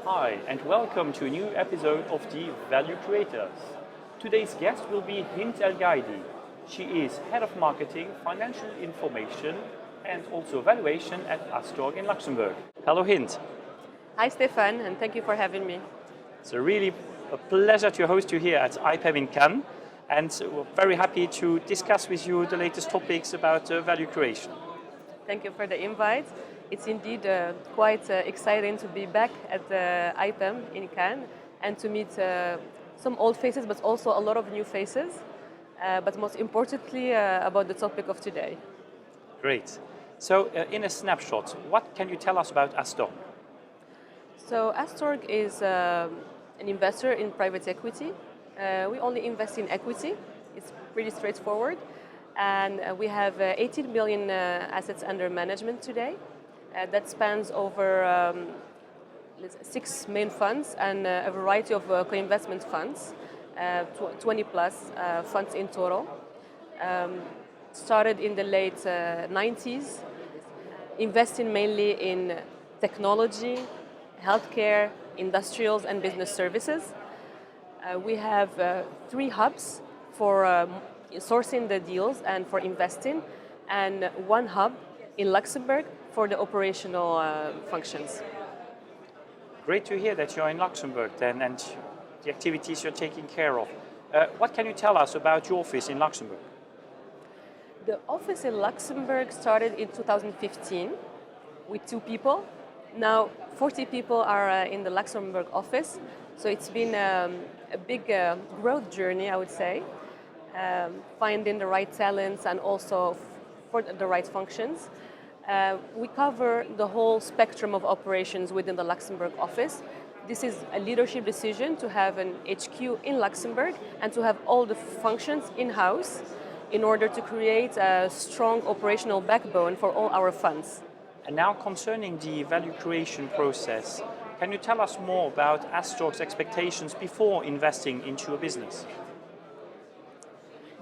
Hi, and welcome to a new episode of the Value Creators. Today's guest will be Hind El Gaidi. She is Head of Marketing, Financial Information, and also Valuation at Astorg in Luxembourg. Hello, Hind. Hi, Stefan, and thank you for having me. It's really a pleasure to host you here at IPEM in Cannes, and we're very happy to discuss with you the latest topics about value creation. Thank you for the invite. It's indeed quite exciting to be back at the IPEM in Cannes and to meet some old faces, but also a lot of new faces, but most importantly about the topic of today. Great. So in a snapshot, what can you tell us about Astorg? So Astorg is an investor in private equity. We only invest in equity. It's pretty straightforward. And we have 18 billion assets under management today. That spans over 6 main funds and a variety of co-investment funds, 20 plus funds in total. Started in the late 90s, investing mainly in technology, healthcare, industrials, and business services. We have 3 hubs for sourcing the deals and for investing, and 1 hub in Luxembourg for the operational functions. Great to hear that you're in Luxembourg then and the activities you're taking care of. What can you tell us about your office in Luxembourg? The office in Luxembourg started in 2015 with 2 people. Now 40 people are in the Luxembourg office, so it's been a big growth journey, I would say, finding the right talents and also for the right functions. We cover the whole spectrum of operations within the Luxembourg office. This is a leadership decision to have an HQ in Luxembourg and to have all the functions in-house in order to create a strong operational backbone for all our funds. And now concerning the value creation process, can you tell us more about Astorg's expectations before investing into a business?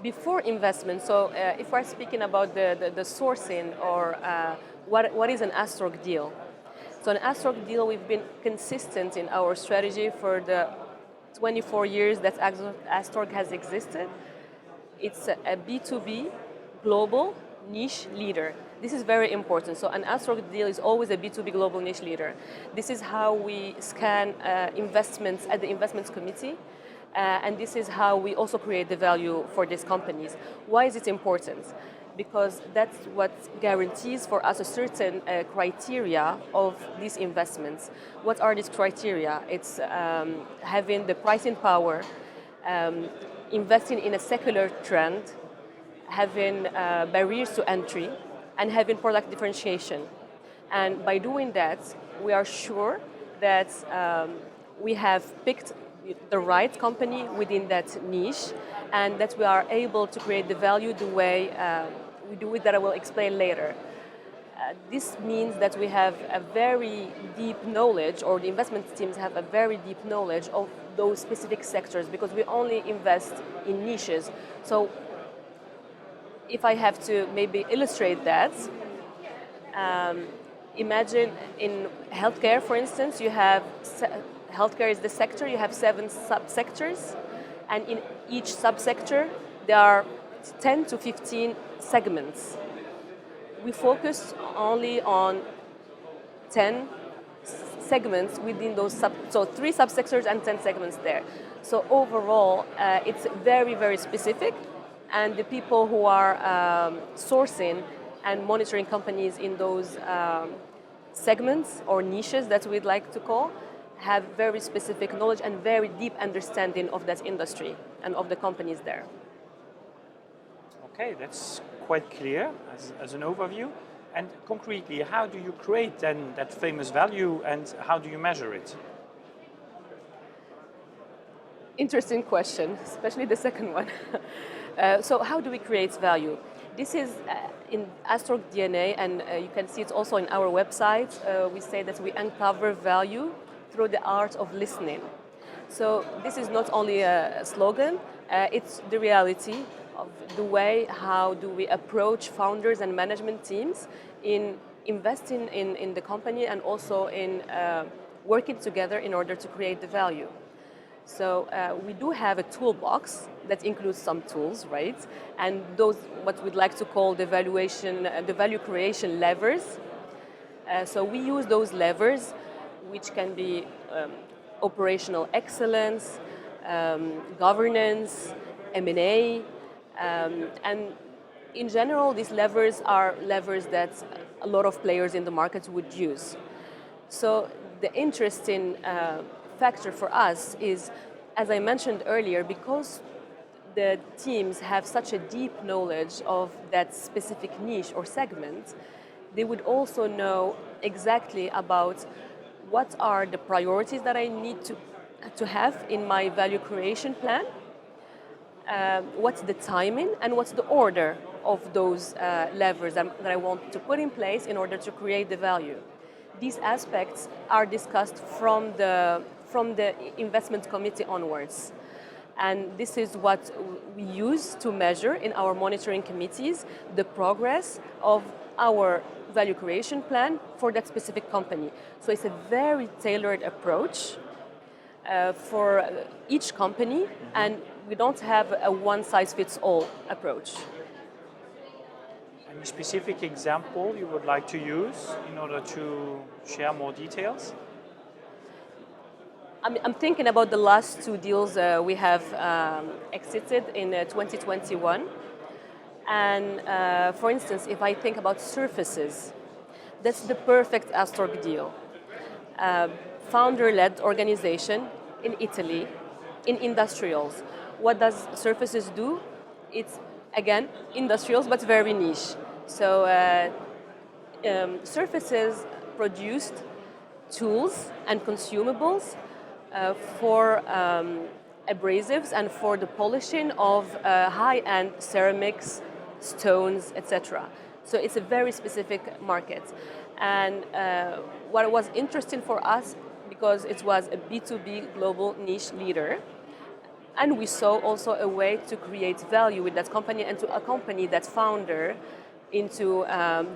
Before investment, so if we're speaking about the sourcing or what is an Astorg deal? So an Astorg deal, we've been consistent in our strategy for the 24 years that Astorg has existed. It's a B2B global niche leader. This is very important. So an Astorg deal is always a B2B global niche leader. This is how we scan investments at the investments committee. And this is how we also create the value for these companies. Why is it important? Because that's what guarantees for us a certain criteria of these investments. What are these criteria? It's having the pricing power, investing in a secular trend, having barriers to entry, and having product differentiation. And by doing that, we are sure that we have picked the right company within that niche, and that we are able to create the value the way we do it, that I will explain later. This means that we have a very deep knowledge, or the investment teams have a very deep knowledge of those specific sectors, because we only invest in niches. So if I have to maybe illustrate that, imagine in healthcare, for instance, you have healthcare is the sector, you have 7 subsectors, and in each subsector there are 10 to 15 segments. We focus only on 10 segments within those so 3 subsectors and 10 segments there. So overall, it's very, very specific, and the people who are sourcing and monitoring companies in those segments or niches that we'd like to call have very specific knowledge and very deep understanding of that industry and of the companies there. Okay, that's quite clear as an overview. And concretely, how do you create then that famous value, and how do you measure it? Interesting question, especially the second one. So how do we create value? This is in Astorg DNA, and you can see it also in our website. We say that we uncover value through the art of listening. So this is not only a slogan, it's the reality of the way how do we approach founders and management teams in investing in the company, and also in working together in order to create the value. So we do have a toolbox that includes some tools, right? And those, what we'd like to call the value creation levers. So we use those levers, which can be operational excellence, governance, M&A, and in general, these levers are levers that a lot of players in the market would use. So the interesting factor for us is, as I mentioned earlier, because the teams have such a deep knowledge of that specific niche or segment, they would also know exactly about what are the priorities that I need to have in my value creation plan, what's the timing, and what's the order of those levers that I want to put in place in order to create the value. These aspects are discussed from the investment committee onwards. And this is what we use to measure in our monitoring committees the progress of our value creation plan for that specific company. So it's a very tailored approach for each company, and we don't have a one-size-fits-all approach. Any specific example you would like to use in order to share more details? I'm thinking about the last two deals we have exited in 2021. And for instance, if I think about surfaces, that's the perfect Astorg deal. Founder-led organization in Italy, in industrials. What does surfaces do? It's, again, industrials, but very niche. So surfaces produced tools and consumables for abrasives and for the polishing of high-end ceramics, stones, etc. So it's a very specific market. And what was interesting for us, because it was a B2B global niche leader, and we saw also a way to create value with that company and to accompany that founder into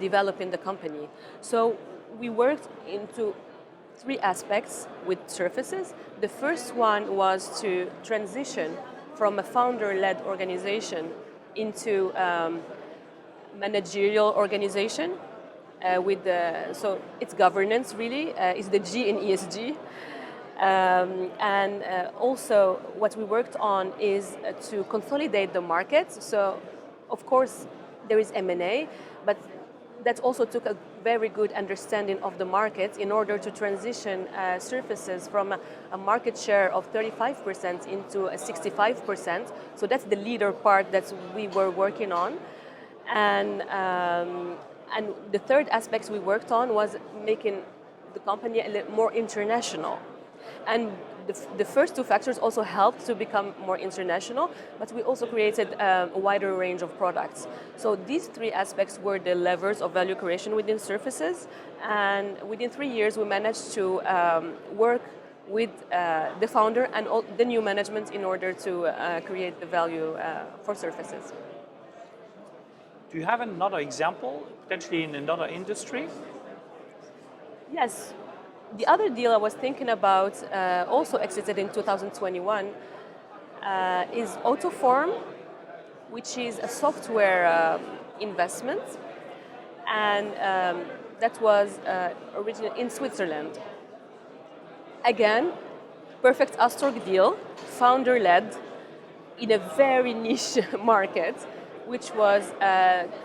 developing the company. So we worked into three aspects with surfaces. The first one was to transition from a founder-led organization into managerial organization with so its governance really is the G in ESG. And also what we worked on is to consolidate the market. So of course there is M&A, but that also took a very good understanding of the market in order to transition surfaces from a market share of 35% into a 65%. So that's the leader part that we were working on. And the third aspect we worked on was making the company a little more international. And the first two factors also helped to become more international, but we also created a wider range of products. So these three aspects were the levers of value creation within surfaces, and within 3 years we managed to work with the founder and all the new management in order to create the value for surfaces. Do you have another example, potentially in another industry? Yes. The other deal I was thinking about, also exited in 2021, is Autoform, which is a software investment, and that was originally in Switzerland. Again, perfect Astorg deal, founder-led, in a very niche market, which was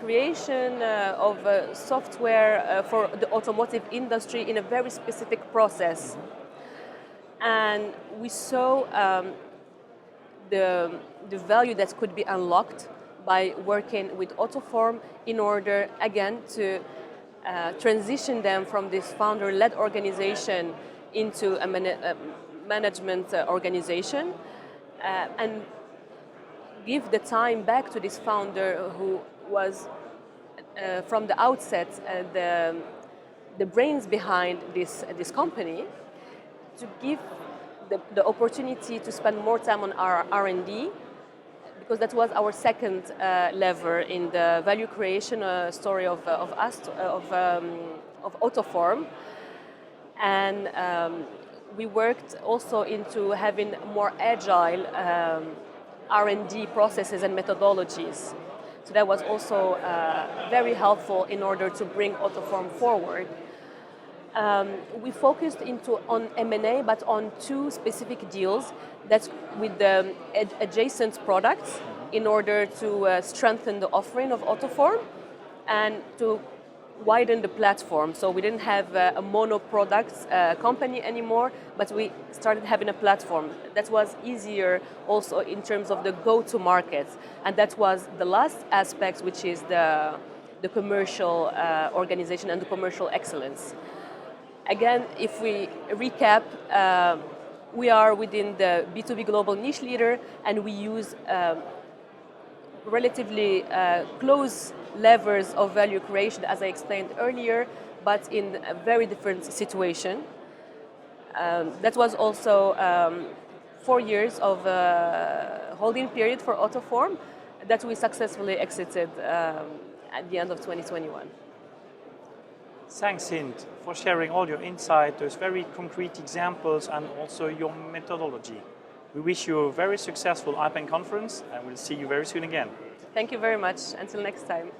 creation of software for the automotive industry in a very specific process. And we saw the value that could be unlocked by working with Autoform in order, again, to transition them from this founder-led organization into a management organization, and give the time back to this founder who was from the outset the brains behind this company, to give the opportunity to spend more time on our R&D, because that was our second lever in the value creation story of Autoform. And we worked also into having more agile R&D processes and methodologies. So that was also very helpful in order to bring Autoform forward. We focused on M&A, but on two specific deals that's with the adjacent products in order to strengthen the offering of Autoform and to widen the platform. So we didn't have a mono products company anymore, but we started having a platform that was easier also in terms of the go-to market. And that was the last aspect, which is the commercial organization and the commercial excellence. Again, if we recap, we are within the B2B global niche leader, and we use relatively close levers of value creation, as I explained earlier, but in a very different situation. That was also 4 years of holding period for Autoform that we successfully exited at the end of 2021. Thanks, Hind, for sharing all your insight, those very concrete examples, and also your methodology. We wish you a very successful IPAN conference, and we'll see you very soon again. Thank you very much. Until next time.